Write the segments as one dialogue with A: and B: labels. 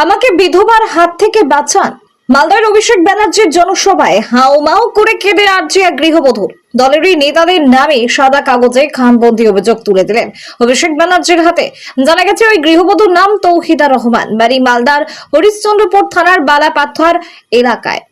A: আমাকে বিধবার হাত থেকে বাঁচান। মালদার অভিষেক ব্যানার্জির জনসভায় হাউমাউ করে কেঁদে আর্জি এক গৃহবধূ। দলেরই নেতাদের নামে সাদা কাগজে খামবন্দি অভিযোগ তুলে দিলেন অভিষেক ব্যানার্জির হাতে। জানা গেছে ওই গৃহবধূর নাম তৌহিদা রহমান, বাড়ি মালদার হরিশ্চন্দ্রপুর থানার বালাপাথর এলাকায়।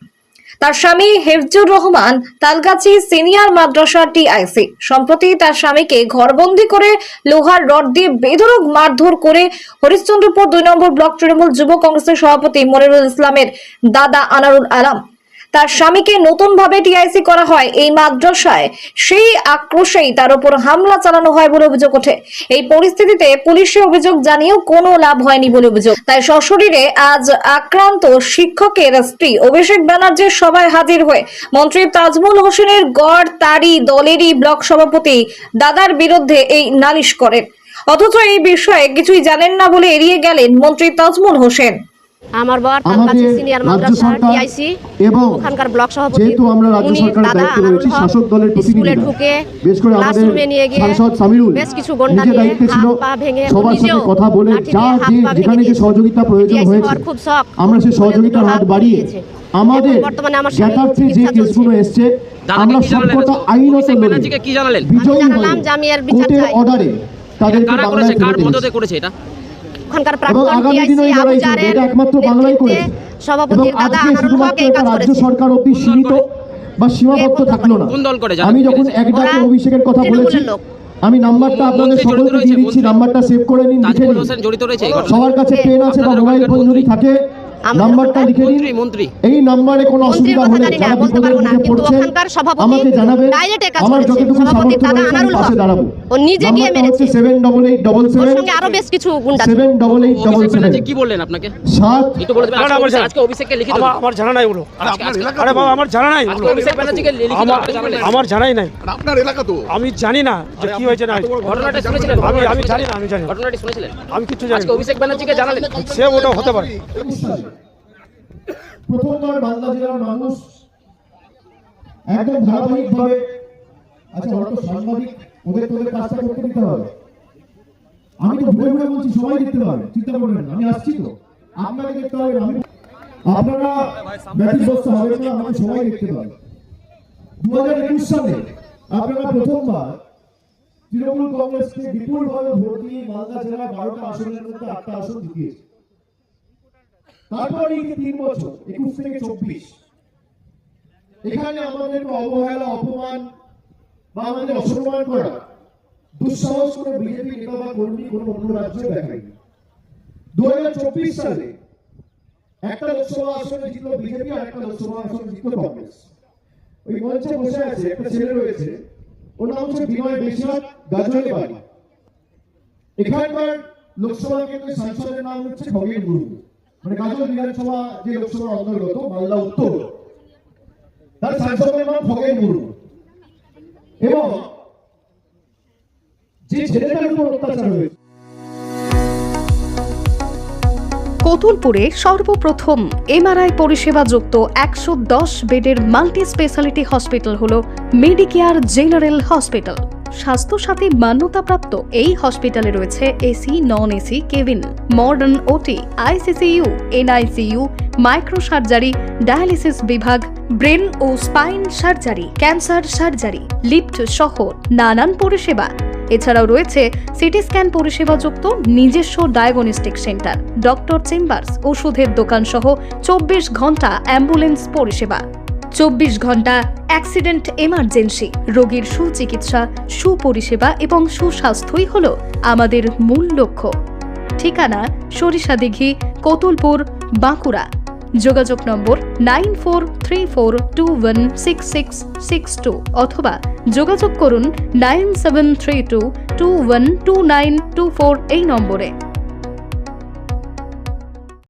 A: তার স্বামী হেফজুর রহমান তালগাছি সিনিয়র মাদ্রাসা টিআইসি। সম্প্রতি তার স্বামীকে ঘরবন্দি করে লোহার রড দিয়ে বেধড়ক মারধর করে হরিশ্চন্দ্রপুর 2 নম্বর ব্লক তৃণমূল যুব কংগ্রেসের সভাপতি মনিরুল ইসলামের দাদা আনারুল আলম। তার স্বামীকে নতুন ভাবে টিআইসি করা হয় এই মাদ্রাসায়। সেই আক্রোশেই তার উপর হামলা চালানো হয় বলে অভিযোগ ওঠে। এই পরিস্থিতিতে পুলিশে অভিযোগ জানিয়েও কোনো লাভ হয়নি বলে অভিযোগ। তাই সশরীরে আজ আক্রান্ত শিক্ষকের স্ত্রী অভিষেক ব্যানার্জির সভায় হাজির হয়ে মন্ত্রী তাজমুল হোসেনের গড় তারি দলেরই ব্লক সভাপতি দাদার বিরুদ্ধে এই নালিশ করেন। অথচ এই বিষয়ে কিছুই জানেন না বলে এড়িয়ে গেলেন মন্ত্রী তাজমুল হোসেন।
B: আমার বর তালগাছি সিনিয়র মাদ্রাসা টিআইসি এবং ওখানকার ব্লক সভাপতি।
C: যেহেতু আমরা রাজ্য সরকারের দায়িত্ব রয়েছে, শাসক দলের প্রতিনিধি
B: ঢুকে
C: বেশ করে আমাদের সাংসদ সামিরুল
B: বেশ কিছু গন্ডা
C: নিয়ে দায়িত্ব ছিল সবার সাথে কথা বলে যা যেখানে যে সহযোগিতা প্রয়োজন হয়েছে আমরা সেই সহযোগিতার হাত বাড়িয়ে আমাদের জ্ঞাতার্থে যে কেসগুলো এসছে আমরা সবকটা আইনত লড়ে বিজয়ী হয়ে কোর্টের অর্ডারে তাদেরকে বাংলায় ফেরত করেছে। এটা
B: ওখানকার প্রাক্তন টিআইসি আবুজারের একমাত্র বাংলায় করে সভাপতির দাদা আনারুল হক এই কাজ করেছে।
C: রাজ্য সরকার অবধি সীমিত বা সীমাবদ্ধ থাকলো না। আমি যখন এক ডাকে অভিষেকের কথা বলেছি, আমি নাম্বারটা আপনাদের সকলকে দিয়ে দিচ্ছি, নাম্বারটা সেভ করে নিন, লিখে নিন। সবার কাছে পেন আছে বা মোবাইল ফোন যদি থাকে নাম্বারটা লিখে দিন। এই নাম্বারে কোনো অসুবিধা হলে যারা বিপদের মুখে পড়ছে আমাকে জানাবেন। আমার যতটুকু সামর্থ্য রয়েছে আমি পাশে দাঁড়াবো।
B: ও নিজে গিয়ে মেরেছে
C: 788777
B: ওর সঙ্গে আরো বেশ কিছু গুন্ডা
C: 788777
D: কি বললেন আপনাকে?
C: সাত
D: একটু বলে দেবেন আজকে অভিষেককে লিখিত
E: আমার জানা নাই বলো। আরে বাবা আমার জানা নাই বলো।
D: অভিষেক ব্যানার্জিকে লিখিত জানালেন?
E: আমার জানাই নাই।
F: আপনার এলাকা তো
E: আমি জানি না যে কি হয়েছে না।
D: ঘটনাটা শুনেছিলেন?
E: আমি জানি না, আমি জানি না।
D: ঘটনাটি শুনেছিলেন?
E: আমি কিছু জানি
D: আজকে
E: না।
D: অভিষেক ব্যানার্জিকে জানালেন?
E: সে ওটা হতে পারে।
C: প্রথমবার বাংলা জেলার মানুষ একদম ধারাবাহিকভাবে, আচ্ছা ওরা তো সাংবাদিক, ওদের কাজটা করতে দিতে হবে। আমি তো ঘুরে ঘুরে বলছি সবাই দেখতে পাবে, চিন্তা করবেন না, আমি আসছি তো, আপনাকে দেখতে হবে। আমি আপনারা ব্যতিব্যস্ত হবে না, আমাকে সবাই দেখতে পাবে। 2021 সালে আপনারা প্রথমবার তৃণমূল কংগ্রেসকে বিপুলভাবে ভোট দিয়ে মালদা জেলার 12টা আসনের মধ্যে 8টা আসন জিতিয়েছে। তারপর এই 3 বছর 21 থেকে 24 এখানে আমাদের অবহেলা, অপমান বা আমাদের অসম্মান করা, দুঃসাহস করে বিজেপি নেতা বা কর্মী কোনো অন্য রাজ্যে দেখায়নি। 2024 সালে একটা লোকসভা আসনে জিতল বিজেপি আর একটা লোকসভা আসনে জিতল কংগ্রেস। ওই মঞ্চে বসে আছে একটা ছেলে রয়েছে, ওর নাম হচ্ছে বিনয় বেশিয়াত, গাজলে বাড়ি। এখানকার লোকসভা কেন্দ্রের সাংসদের নাম হচ্ছে খগেন মুর্মু, মানে গাজল বিধানসভা যে লোকসভার অন্তর্গত মালদা উত্তর, তার সাংসদের নাম খগেন মুর্মু। এবং যে ছেলেটার উপর অত্যাচার হয়েছে,
G: কতুলপুরে সর্বপ্রথম এমআরআই পরিষেবা যুক্ত 110 বেডের মাল্টি স্পেশালিটি হসপিটাল হল মেডিকেয়ার জেনারেল হসপিটাল। স্বাস্থ্যসাথী মান্যতাপ্রাপ্ত এই হসপিটালে রয়েছে AC, non AC cabin, modern OT, ICCU, NICU, micro surgery, dialysis বিভাগ, ব্রেন ও spine surgery, cancer surgery, lift সহ নানান পরিষেবা। এছাড়াও রয়েছে সিটি স্ক্যান পরিষেবা যুক্ত নিজস্ব ডায়াগনস্টিক সেন্টার, ডক্টর চেম্বার্স, ওষুধের দোকান সহ 24 ঘন্টা অ্যাম্বুলেন্স পরিষেবা। 24 ঘন্টা অ্যাক্সিডেন্ট এমার্জেন্সি, রোগীর সুচিকিৎসা, সুপরিষেবা এবং সুস্বাস্থ্যই হল আমাদের মূল লক্ষ্য। ঠিকানা সরিষাদিঘি, কতুলপুর, বাঁকুড়া। যোগাযোগ নম্বর 9434216662 অথবা যোগাযোগ করুন 9732212924 এই নম্বরে।